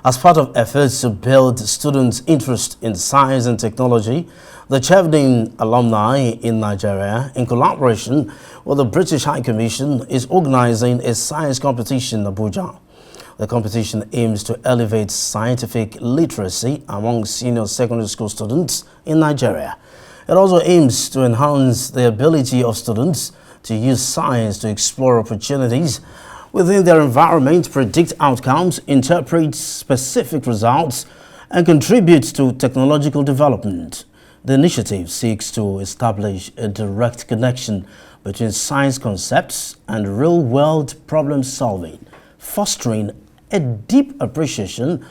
As part of efforts to build students' interest in science and technology, the Chevening alumni in Nigeria, in collaboration with the British High Commission, is organizing a science competition in Abuja. The competition aims to elevate scientific literacy among senior secondary school students in Nigeria. It also aims to enhance the ability of students to use science to explore opportunities within their environment, predict outcomes, interpret specific results, and contribute to technological development. The initiative seeks to establish a direct connection between science concepts and real-world problem solving, fostering a deep appreciation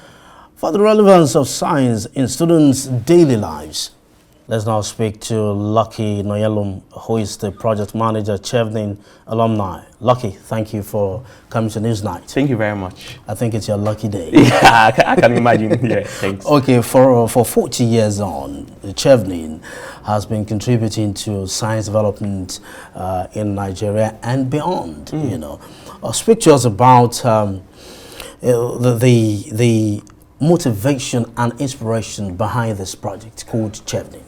for the relevance of science in students' daily lives. Let's now speak to Lucky Nonyelum, who is the project manager, Chevening alumni. Lucky, thank you for coming to Newsnight. Thank you very much. I think it's your lucky day. Yeah, I can imagine. Yeah, thanks. Okay, for 40 years on, Chevening has been contributing to science development in Nigeria and beyond. You know, speak to us about the motivation and inspiration behind this project called Chevening.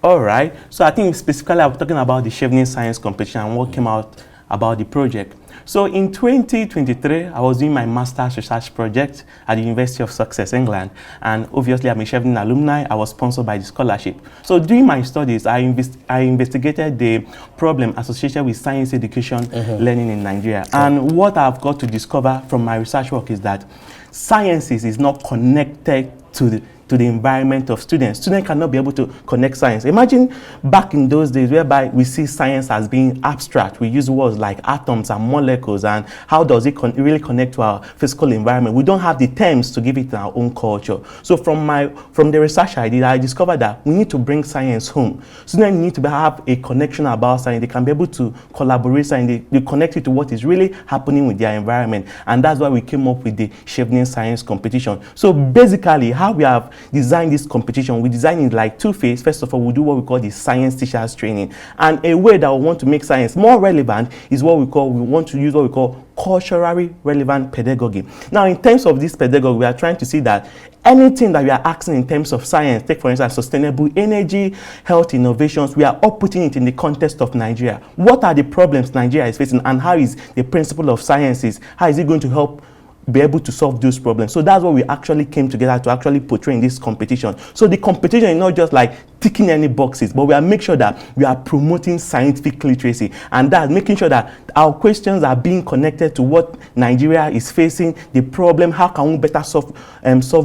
All right. So I think specifically I'm talking about the Chevening Science Competition and what came out about the project. So in 2023, I was doing my master's research project at the University of Sussex, England. And obviously I'm a Chevening alumni. I was sponsored by the scholarship. So during my studies, I investigated the problem associated with science education learning in Nigeria. And what I've got to discover from my research work is that sciences is not connected to the environment of students. Students cannot be able to connect science. Imagine back in those days whereby we see science as being abstract. We use words like atoms and molecules, and how does it really connect to our physical environment? We don't have the terms to give it our own culture. So from the research I did, I discovered that we need to bring science home. Students need to have a connection about science. They can be able to collaborate and they connect it to what is really happening with their environment. And that's why we came up with the Chevening Science Competition. So basically, how we have design this competition, we design it like two phases. First of all, we do what we call the science teachers training, and a way that we want to make science more relevant is we want to use what we call culturally relevant pedagogy. Now, in terms of this pedagogy, we are trying to see that anything that we are asking in terms of science, take for instance sustainable energy, health innovations, we are all putting it in the context of Nigeria. What are the problems Nigeria is facing, and how is the principle of sciences, how is it going to help be able to solve those problems? So that's what we actually came together to actually portray in this competition. So the competition is not just like ticking any boxes, but we are making sure that we are promoting scientific literacy, and that's making sure that our questions are being connected to what Nigeria is facing, the problem, how can we better solve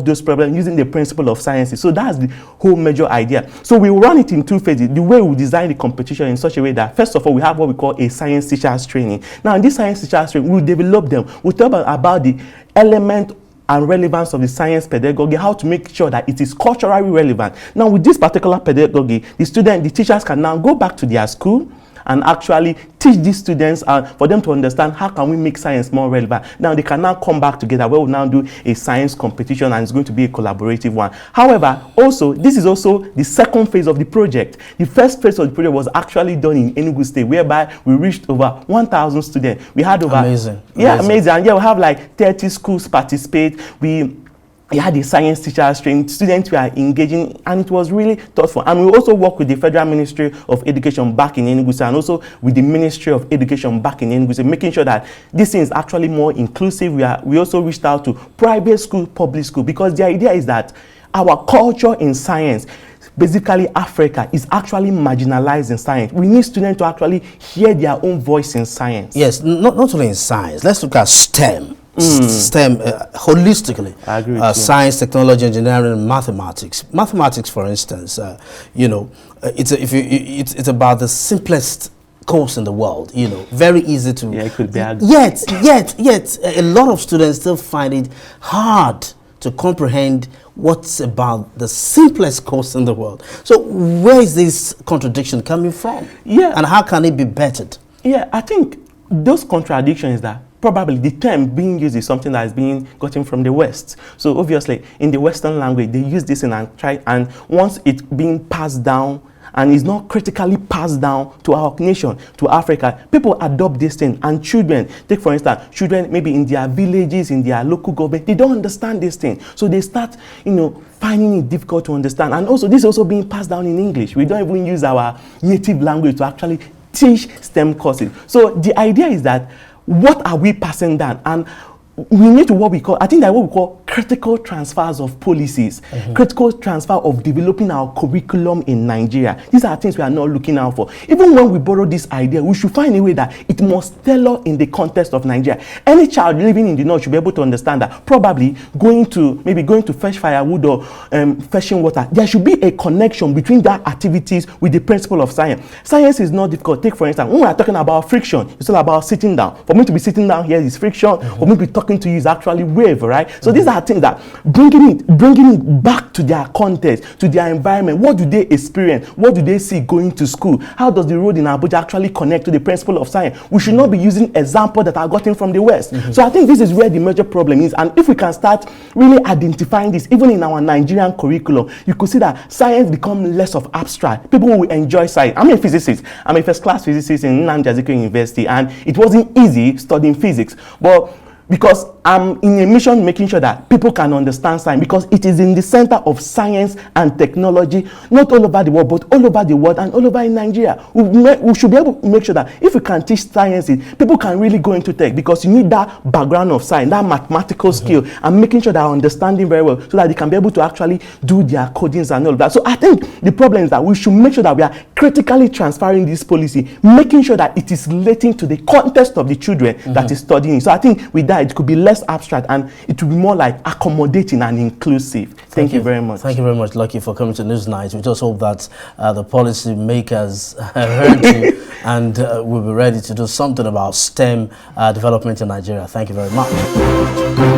those problems using the principle of sciences. So that's the whole major idea. So we run it in two phases. The way we design the competition in such a way that, first of all, we have what we call a science teachers training. Now, in this science teachers training, we'll develop them. We'll talk about the element and relevance of the science pedagogy, how to make sure that it is culturally relevant. Now, with this particular pedagogy, the teachers can now go back to their school and actually teach these students for them to understand how can we make science more relevant. Now they can now come back together where we'll now do a science competition, and it's going to be a collaborative one. However, also, this is also the second phase of the project. The first phase of the project was actually done in Enugu State, whereby we reached over 1,000 students. We had over... Amazing. Yeah, amazing. And yeah, we have like 30 schools participate. We had the science teachers training, students were engaging, and it was really thoughtful. And we also work with the Federal Ministry of Education back in Enugu, and also with the Ministry of Education back in Enugu, making sure that this thing is actually more inclusive. We also reached out to private school, public school, because the idea is that our culture in science, basically Africa, is actually marginalized in science. We need students to actually hear their own voice in science. Yes, not only in science. Let's look at STEM. STEM holistically. I agree with science, technology, engineering, and mathematics. Mathematics, for instance, it's about the simplest course in the world. Very easy to. Yeah, it could be. Yet, a lot of students still find it hard to comprehend what's about the simplest course in the world. So, where is this contradiction coming from? Yeah, and how can it be bettered? Yeah, I think those contradictions that probably the term being used is something that is being gotten from the West. So obviously in the Western language, they use this and once it's being passed down and is not critically passed down to our nation, to Africa, people adopt this thing. And children, take for instance, children maybe in their villages, in their local government, they don't understand this thing. So they start, finding it difficult to understand. And also, this is also being passed down in English. We don't even use our native language to actually teach STEM courses. So the idea is that, what are we passing down? And we need to what we call critical transfers of policies, critical transfer of developing our curriculum in Nigeria. These are things we are not looking out for. Even when we borrow this idea, we should find a way that it must tailor in the context of Nigeria. Any child living in the north should be able to understand that probably going to fetch firewood or fetching water, there should be a connection between that activities with the principle of science. Science is not difficult. Take for instance, when we are talking about friction, it's all about sitting down. For me to be sitting down here is friction. For me to be talking to you is actually wave, right? So these are things that bringing it back to their context, to their environment. What do they experience? What do they see going to school? How does the road in Abuja actually connect to the principle of science? We should not be using examples that are gotten from the West. So I think this is where the major problem is. And if we can start really identifying this, even in our Nigerian curriculum, you could see that science becomes less of abstract. People will enjoy science. I'm a physicist. I'm a first-class physicist in Nnamdi Azikiwe University, and it wasn't easy studying physics. But because I'm in a mission making sure that people can understand science, because it is in the center of science and technology, not all over the world, but all over the world and all over in Nigeria. We should be able to make sure that if we can teach science, people can really go into tech, because you need that background of science, that mathematical skill, and making sure that they're understanding very well so that they can be able to actually do their codings and all of that. So I think the problem is that we should make sure that we are critically transferring this policy, making sure that it is relating to the context of the children that is studying. So I think with that, it could be less abstract and it will be more like accommodating and inclusive. Thank you very much. Thank you very much, Lucky, for coming to Newsnight. We just hope that the policy makers heard you and will be ready to do something about STEM development in Nigeria. Thank you very much.